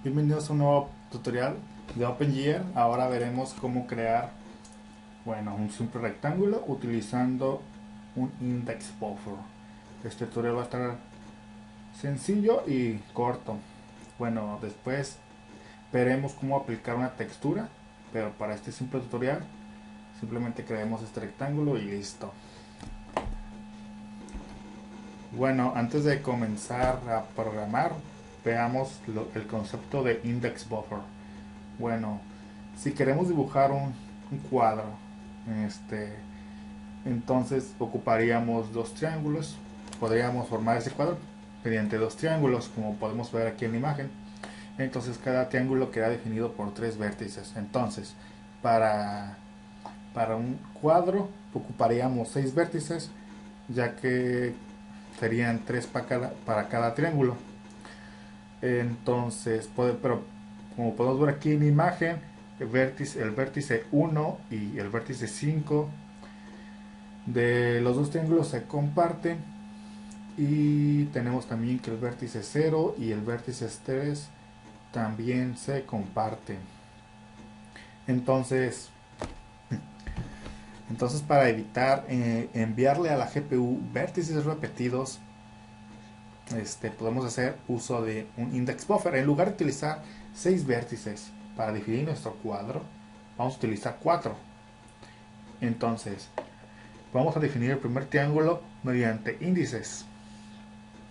Bienvenidos a un nuevo tutorial de OpenGL. Ahora veremos cómo crear, un simple rectángulo utilizando un index buffer. Este tutorial va a estar sencillo y corto. Después veremos cómo aplicar una textura, pero para este simple tutorial simplemente creemos este rectángulo y listo. Antes de comenzar a programar, veamos el concepto de index buffer. Bueno, si queremos dibujar un cuadro, este, entonces ocuparíamos dos triángulos. Podríamos formar ese cuadro mediante dos triángulos, como podemos ver aquí en la imagen. Entonces cada triángulo queda definido por tres vértices. Entonces, para, para un cuadro ocuparíamos seis vértices, ya que serían tres para cada triángulo. Entonces, pero como podemos ver aquí en la imagen, el vértice 1 y el vértice 5 de los dos triángulos se comparten, y tenemos también que el vértice 0 y el vértice 3 también se comparten. Entonces, para evitar enviarle a la GPU vértices repetidos, podemos hacer uso de un index buffer. En lugar de utilizar 6 vértices para definir nuestro cuadro, vamos a utilizar 4. Entonces, vamos a definir el primer triángulo mediante índices.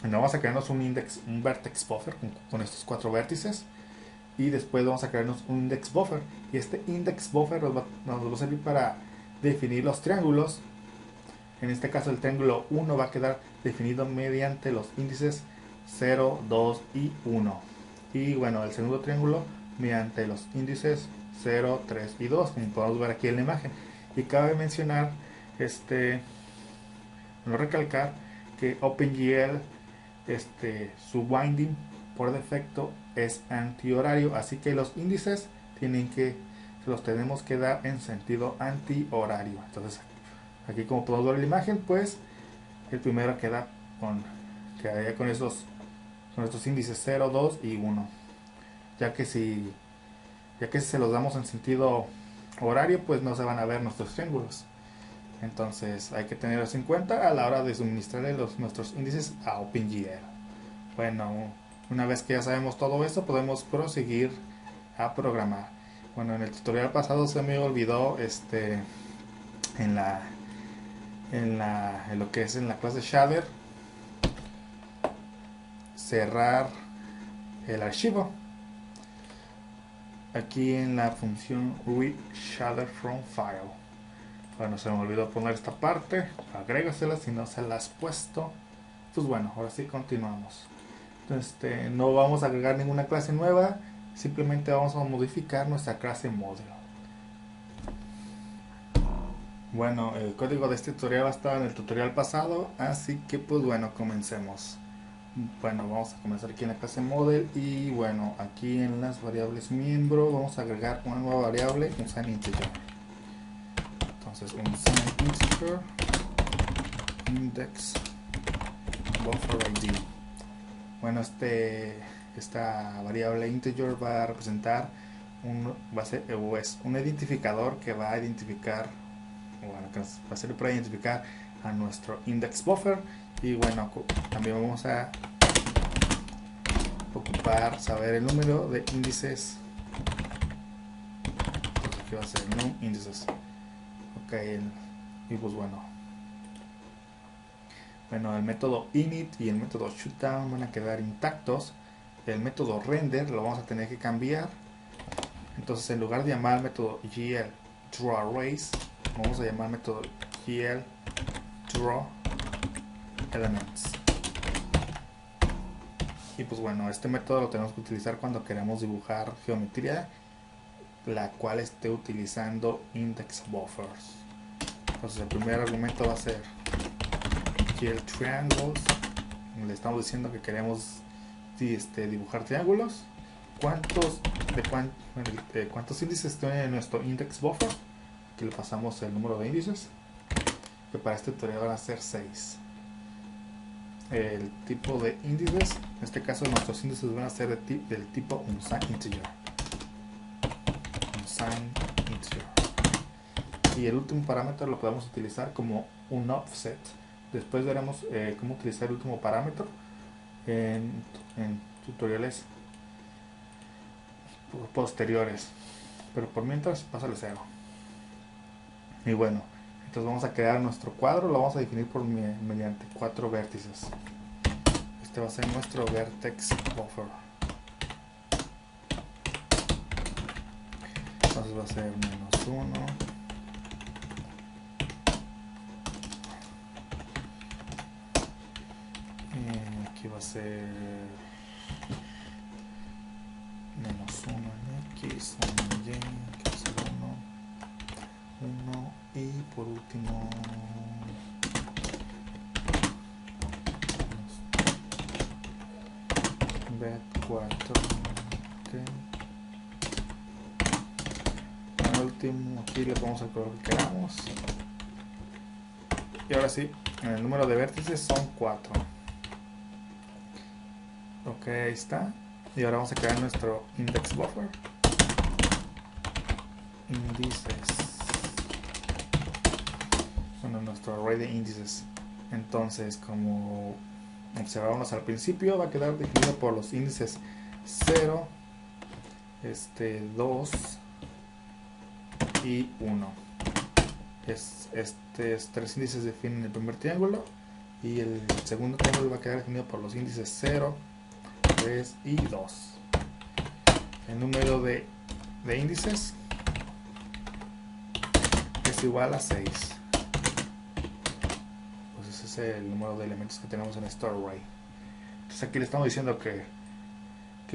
Vamos a crearnos un vertex buffer con estos 4 vértices. Y después vamos a crearnos un index buffer. Y este index buffer nos va a servir para definir los triángulos. En este caso, el triángulo 1 va a quedar definido mediante los índices 0, 2 y 1. Y el segundo triángulo mediante los índices 0, 3 y 2, como podemos ver aquí en la imagen. Y cabe mencionar, no recalcar, que OpenGL, su binding por defecto es antihorario, así que los índices los tenemos que dar en sentido antihorario. Entonces, aquí como podemos ver en la imagen, pues el primero quedaría con estos índices 0, 2 y 1, ya que si se los damos en sentido horario, pues no se van a ver nuestros triángulos. Entonces hay que tenerlos en cuenta a la hora de suministrarle nuestros índices a OpenGL. Bueno, una vez que ya sabemos todo esto, podemos proseguir a programar. En el tutorial pasado se me olvidó en la en lo que es en la clase shader, cerrar el archivo aquí en la función read shader from file. Se me olvidó poner esta parte, agrégasela si no se la has puesto. Pues ahora sí continuamos. Entonces, no vamos a agregar ninguna clase nueva, simplemente vamos a modificar nuestra clase modelo. El código de este tutorial estaba en el tutorial pasado, así que pues comencemos. Vamos a comenzar aquí en la clase model, y aquí en las variables miembro vamos a agregar una nueva variable, un sign integer. Entonces, un sign integer index buffer id. Esta variable integer va a representar un identificador que va a identificar, que va a servir para identificar a nuestro index buffer. Y también vamos a saber el número de índices. Entonces aquí va a ser num índices. Ok, y pues el método init y el método shutdown van a quedar intactos. El método render lo vamos a tener que cambiar. Entonces, en lugar de llamar al método gl draw arrays, vamos a llamar al método gl draw elements. Y pues este método lo tenemos que utilizar cuando queremos dibujar geometría la cual esté utilizando index buffers. Entonces, el primer argumento va a ser gl triangles. Le estamos diciendo que queremos dibujar triángulos. ¿Cuántos índices tiene nuestro index buffer? Aquí le pasamos el número de índices, que para este tutorial van a ser 6. el tipo de índices. En este caso nuestros índices van a ser del tipo unsigned integer. Y el último parámetro lo podemos utilizar como un offset. Después veremos cómo utilizar el último parámetro en tutoriales posteriores, pero por mientras pásale 0. Y bueno, entonces vamos a crear nuestro cuadro, lo vamos a definir mediante 4 vértices. Este va a ser nuestro vertex buffer. Entonces va a ser -1, aquí va a ser -1 en X, 1 en Y, que va a ser 1, y por último bet4, al último aquí le vamos al color que queramos. Y ahora sí, el número de vértices son 4. Ok, ahí está. Y ahora vamos a crear nuestro index buffer. Índices. Bueno, nuestro array de índices. Entonces, como observamos al principio, va a quedar definido por los índices 0, 2 y 1. Estos 3 índices definen el primer triángulo, y el segundo triángulo va a quedar definido por los índices 0, 3 y 2. El número de índices es igual a 6. Pues ese es el número de elementos que tenemos en este array. Entonces aquí le estamos diciendo que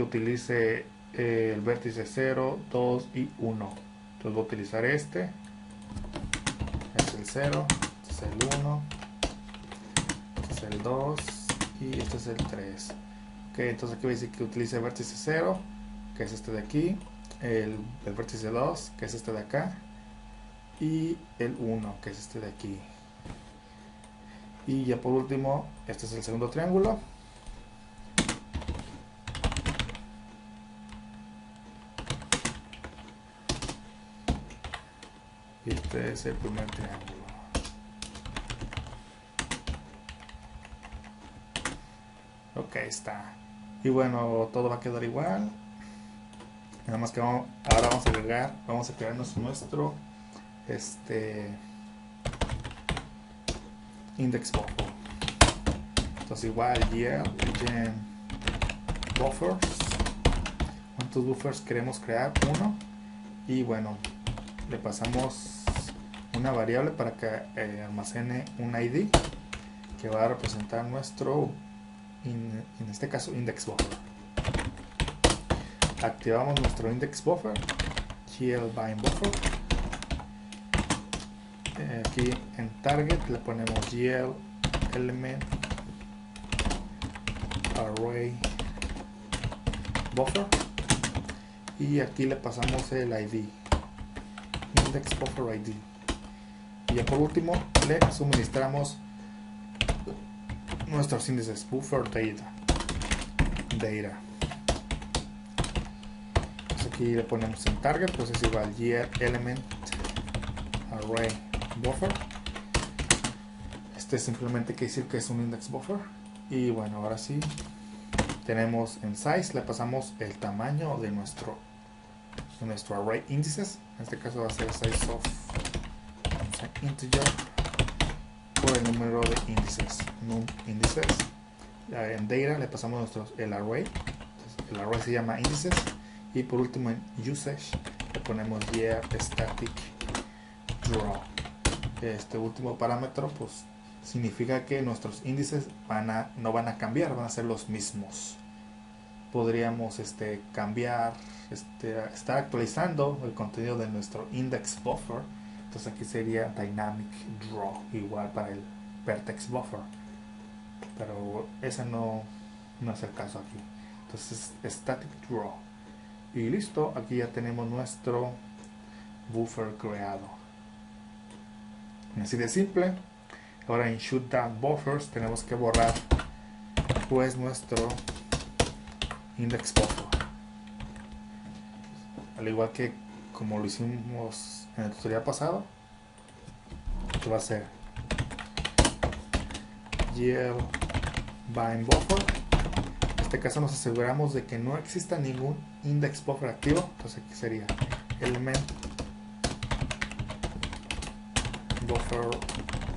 utilice el vértice 0, 2 y 1. Entonces voy a utilizar este es el 0, este es el 1, este es el 2 y este es el 3. Ok, entonces aquí voy a decir que utilice el vértice 0, que es este de aquí, el vértice 2, que es este de acá, y el 1, que es este de aquí. Y ya por último, este es el segundo triángulo. Y este es el primer triángulo. Ok, está. Y bueno, todo va a quedar igual. Nada más que ahora vamos a agregar, vamos a crearnos nuestro index buffer. Entonces igual gen buffers. ¿Cuántos buffers queremos crear? 1. Y bueno, le pasamos una variable para que almacene un ID que va a representar nuestro, en este caso, index buffer. Activamos nuestro index buffer, glbind buffer. Aquí en target le ponemos gl element array buffer, y aquí le pasamos el ID, index buffer ID. Y ya por último le suministramos nuestros índices buffer data. Pues aquí le ponemos en target, pues es igual gl element array buffer. Este simplemente quiere decir que es un index buffer. Y bueno, ahora sí tenemos en size, le pasamos el tamaño de nuestro array índices. En este caso va a ser size of integer por el número de índices, num índices. En data le pasamos el array. Entonces, el array se llama índices. Y por último en usage le ponemos static draw. Este último parámetro pues significa que nuestros índices no van a cambiar, van a ser los mismos. Podríamos cambiar, estar actualizando el contenido de nuestro index buffer. Entonces aquí sería dynamic draw, igual para el vertex buffer, pero ese no es el caso aquí. Entonces static draw, y listo. Aquí ya tenemos nuestro buffer creado, así de simple. Ahora en shutdown buffers tenemos que borrar pues nuestro index buffer, al igual que como lo hicimos en el tutorial pasado, que va a ser GL bind buffer. En este caso nos aseguramos de que no exista ningún index buffer activo, entonces aquí sería element buffer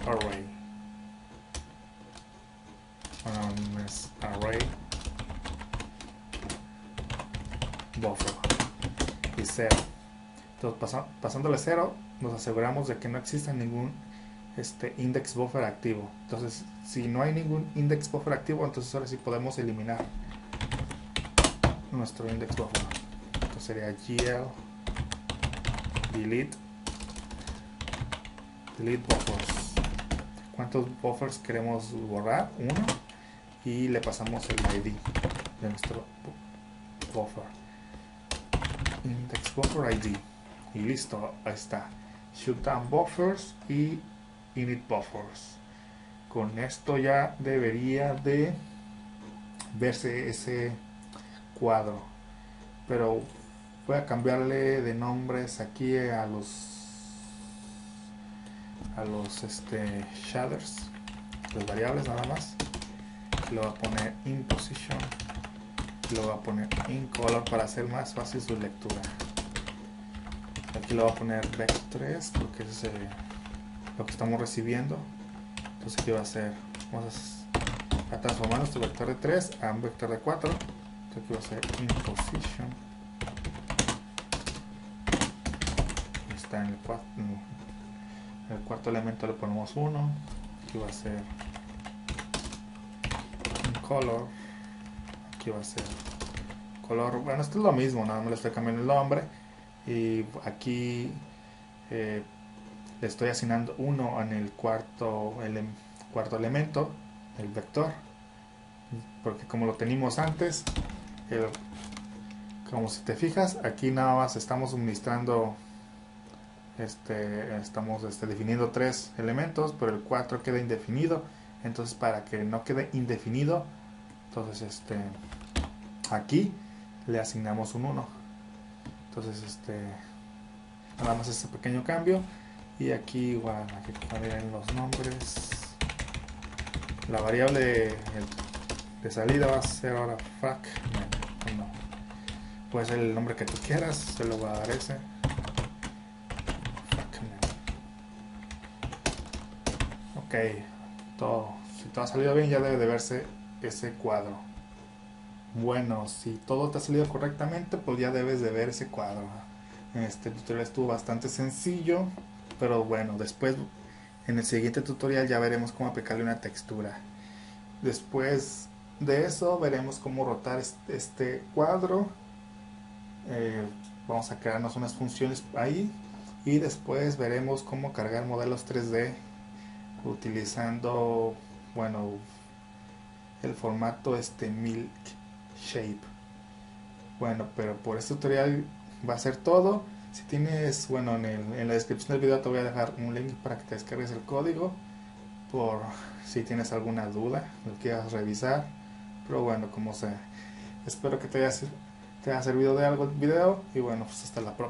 array, array buffer y 0. Entonces pasándole 0 nos aseguramos de que no exista ningún index buffer activo. Entonces si no hay ningún index buffer activo, entonces ahora sí podemos eliminar nuestro index buffer. Entonces sería gl delete buffers. ¿Cuántos buffers queremos borrar? 1, y le pasamos el id de nuestro buffer, index buffer id, y listo, ahí está. Shutdown buffers y init buffers. Con esto ya debería de verse ese cuadro, pero voy a cambiarle de nombres aquí a los shaders, las variables nada más. Lo voy a poner in position, lo voy a poner in color para hacer más fácil su lectura. Aquí lo voy a poner vec3 porque es lo que estamos recibiendo. Entonces aquí va a ser, vamos a transformar nuestro vector de 3 a un vector de 4. Entonces aquí va a ser in position, está en el cuarto elemento le ponemos 1. Aquí va a ser color, aquí va a ser color, bueno, esto es lo mismo, nada más le estoy cambiando el nombre, y aquí le estoy asignando 1 en el cuarto elemento, el vector, porque como lo teníamos antes, como si te fijas, aquí nada más estamos suministrando estamos definiendo 3 elementos, pero el 4 queda indefinido. Entonces para que no quede indefinido, entonces aquí le asignamos un 1. Entonces nada más ese pequeño cambio, y aquí igual hay que cambiar los nombres. La variable de salida va a ser ahora fac, no, puede ser el nombre que tú quieras, se lo va a dar ese. Ok, si todo ha salido bien, ya debe de verse ese cuadro. Bueno, si todo te ha salido correctamente, pues ya debes de ver ese cuadro. Este tutorial estuvo bastante sencillo, pero bueno, después en el siguiente tutorial ya veremos cómo aplicarle una textura. Después de eso veremos cómo rotar este cuadro. Vamos a crearnos unas funciones ahí, y después veremos cómo cargar modelos 3D utilizando, bueno, el formato Milk Shape. Bueno, pero por este tutorial va a ser todo. Si tienes, bueno, en la descripción del video te voy a dejar un link para que te descargues el código, por si tienes alguna duda, lo quieras revisar. Pero bueno, como sea, espero que te haya servido de algo el video, y bueno, pues hasta la próxima.